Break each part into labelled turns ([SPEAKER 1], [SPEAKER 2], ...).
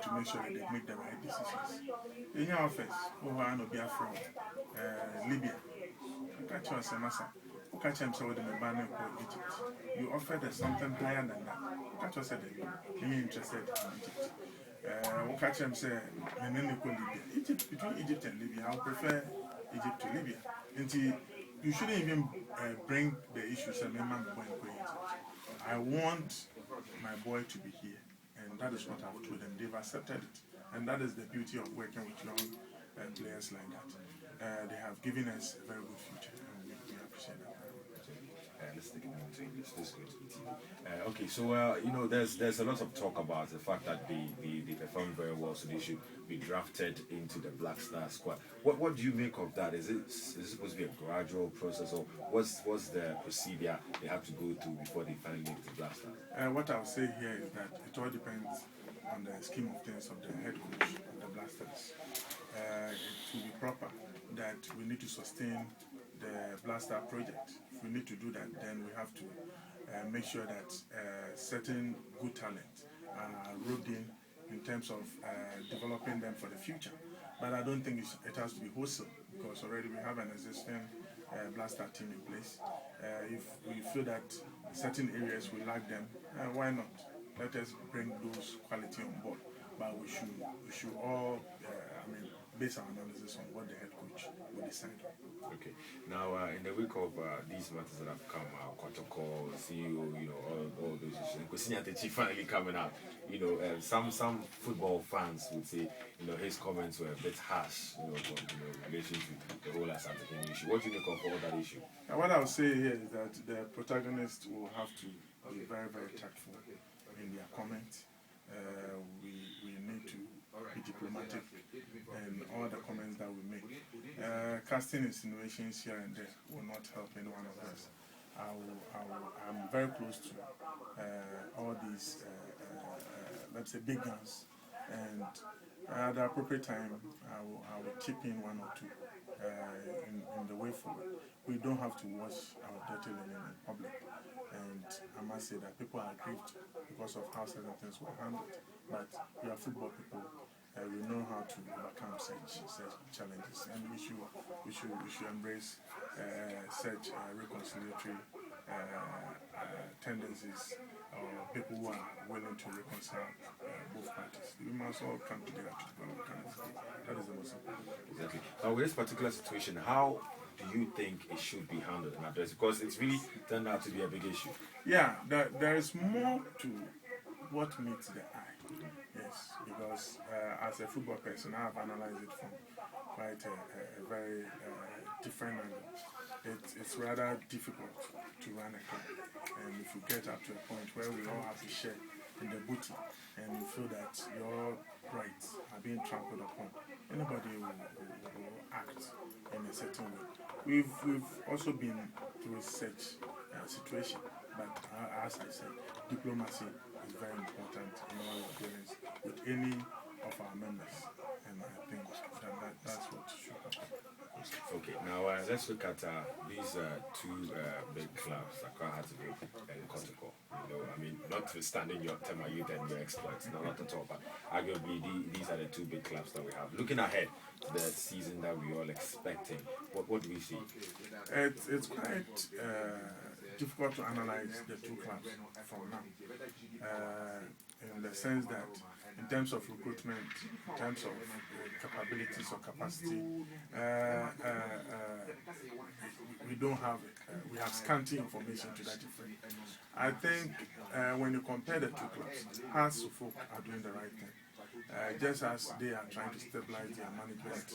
[SPEAKER 1] to make sure that they make the right decisions. In your office, over and be from Libya, catch us a massa. Catch him so with the banner called Egypt. You offered us something higher than that. Catch us at you're interested in Egypt. Catch him say, and then Libya. Egypt, between Egypt and Libya, I would prefer Egypt to Libya. Until you shouldn't even bring the issues and remember going to Egypt. I want my boy to be here, and that is what I've told them. They've accepted it, and that is the beauty of working with young players like that. They have given us a very good future, and we appreciate that.
[SPEAKER 2] Let's take it into English. This is going to be TV. Okay, so you know, there's a lot of talk about the fact that they performed very well, so they should be drafted into the Black Star squad. What do you make of that? Is it supposed to be a gradual process, or what's the procedure they have to go through before they finally make the Black Star?
[SPEAKER 1] What I'll say here is that it all depends on the scheme of things of the head coach of the Blasters. It will be proper that we need to sustain the Blaster project. If we need to do that, then we have to make sure that certain good talent are roped in terms of developing them for the future. But I don't think it has to be wholesale, because already we have an existing Blaster team in place. If we feel that certain areas we lack them, why not? Let us bring those quality on board. But we should all, base our analysis on what the head coach will decide on.
[SPEAKER 2] Okay. Now, in the wake of these matters that have come out, protocol, CEO, you know, all those issues, Nkosinya finally coming out, you know, some football fans would say, you know, his comments were a bit harsh, you know, in relation to the whole Asante issue. What do you make of all that issue?
[SPEAKER 1] What I would say here is that the protagonists will have to be very, very tactful in their comments. We need to be diplomatic in all the comments that we make. Casting insinuations here and there will not help any one of us. I'm very close to all these, let's say, big guns, and at the appropriate time, I will chip in one or two in the way forward. We don't have to watch our dirty linen in public, and I must say that people are grieved because of how certain things were handled. But we are football people. We know how to overcome such challenges, and we should embrace such reconciliatory tendencies, or people who are willing to reconcile both parties. We must all come together to develop candidacy. That is the most important.
[SPEAKER 2] Exactly. Now, with this particular situation, how do you think it should be handled and addressed? Because it's really turned out to be a big issue.
[SPEAKER 1] Yeah, there is more to what meets the eye. Yes, because as a football person, I have analyzed it from quite a very different angle. It's rather difficult to run a club, and if you get up to a point where we all have to share in the booty, and you feel that your rights are being trampled upon, anybody will act in a certain way. We've also been through such situation, but as I said, diplomacy is very important in our dealings with any of our members, and I think that's what should happen.
[SPEAKER 2] Okay, now let's look at these two big clubs, Accra Heartbreak and Kotoko. You know, I mean, notwithstanding your Tema Youth and your exploits, not at all, but arguably these are the two big clubs that we have. Looking ahead to the season that we're all expecting, what do we see?
[SPEAKER 1] It's quite difficult to analyze the two clubs from now, in the sense that in terms of recruitment, in terms of capabilities or capacity, we don't have we have scanty information to that effect. I think when you compare the two clubs, Hearts folk are doing the right thing. Just as they are trying to stabilize their management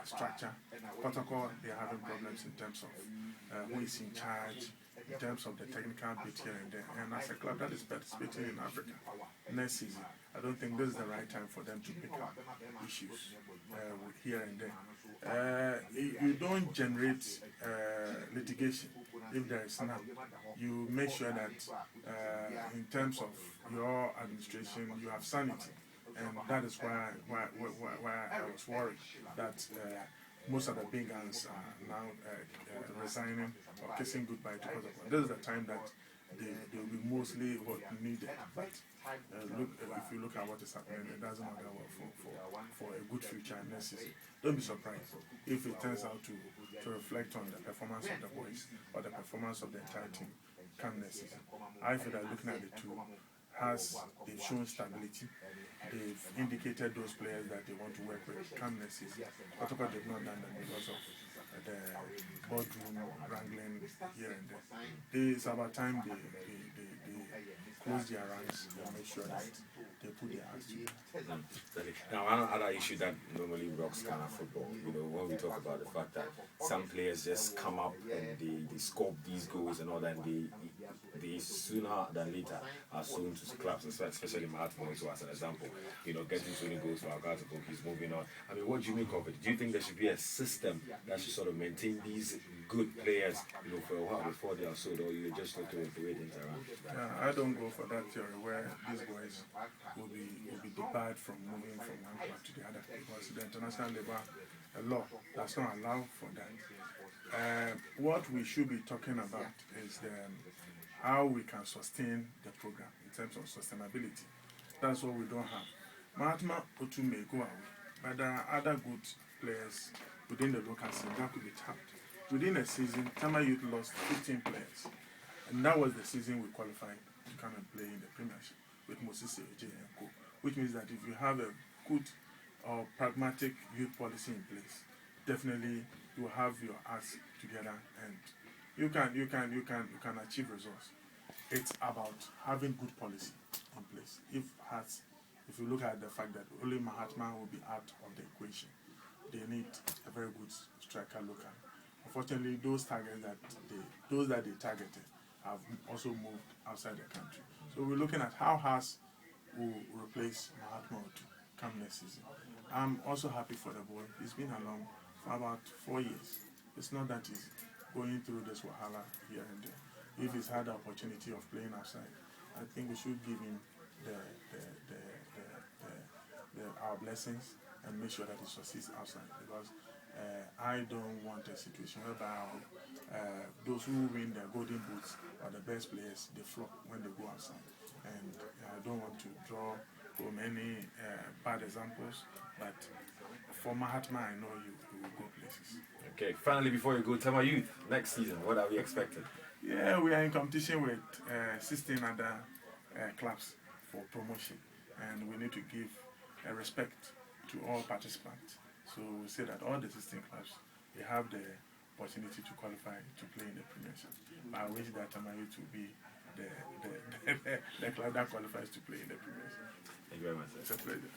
[SPEAKER 1] structure, Protocol, they are having problems in terms of who is in charge, in terms of the technical bit here and there. And as a club that is participating in Africa next season, I don't think this is the right time for them to pick up issues here and there. You don't generate litigation if there is none. You make sure that in terms of your administration, you have sanity. And that is why I was worried that most of the big guns are now resigning or kissing goodbye to Protocol. This is the time that they will be mostly what needed. But if you look at what is happening, it doesn't matter for a good future next season. Don't be surprised if it turns out to reflect on the performance of the boys or the performance of the entire team come next season. I feel that looking at the two, they've shown stability. They've indicated those players that they want to work with come next season. But of course, they've not done that because of the boardroom wrangling here and there. It's about time they close their ranks and make sure that they put their hands together.
[SPEAKER 2] Now, another issue that normally rocks kind of football, when we talk about the fact that some players just come up and they score these goals and all that, and they sooner than later are soon to clubs, especially Mahatma as an example, getting 20 goals for Agyei-Boateng, he's moving on. I mean, what do you make of it? Do you think there should be a system that should sort of maintain these good players, for a while before they are sold, or you're just okay with the way things are run?
[SPEAKER 1] Yeah, I don't go for that theory where these boys will be debarred from moving from one club to the other because the international labour law does not allow for that. What we should be talking about is how we can sustain the program in terms of sustainability. That's what we don't have. Mahatma Otu may go away, but there are other good players within the local scene that could be tapped. Within a season, Tema Youth lost 15 players, and that was the season we qualified to come and play in the Premiership with Osei Palmer, which means that if you have a good or pragmatic youth policy in place, definitely you have your acts together and you can achieve results. It's about having good policy in place. If you look at the fact that only Mahatma will be out of the equation, they need a very good striker local. Unfortunately, those that they targeted have also moved outside the country. So we're looking at how Haas will replace Mahatma to come next season. I'm also happy for the boy. He's been along for about 4 years. It's not that he's going through this wahala here and there. If he's had the opportunity of playing outside, I think we should give him our blessings and make sure that he succeeds outside, because I don't want a situation whereby those who win the golden boots are the best players, they flop when they go outside. And I don't want to draw from any bad examples, but for Mahatma, I know you will go places.
[SPEAKER 2] Okay, finally, before you go, Tema Youth, next season, what are we expecting?
[SPEAKER 1] Yeah, we are in competition with 16 other clubs for promotion, and we need to give respect to all participants. So we say that all the 16 clubs, they have the opportunity to qualify to play in the Premiership. I wish that Tema Youth will be the club that qualifies to play in the Premiership.
[SPEAKER 2] Thank you very much, sir.
[SPEAKER 1] It's a pleasure.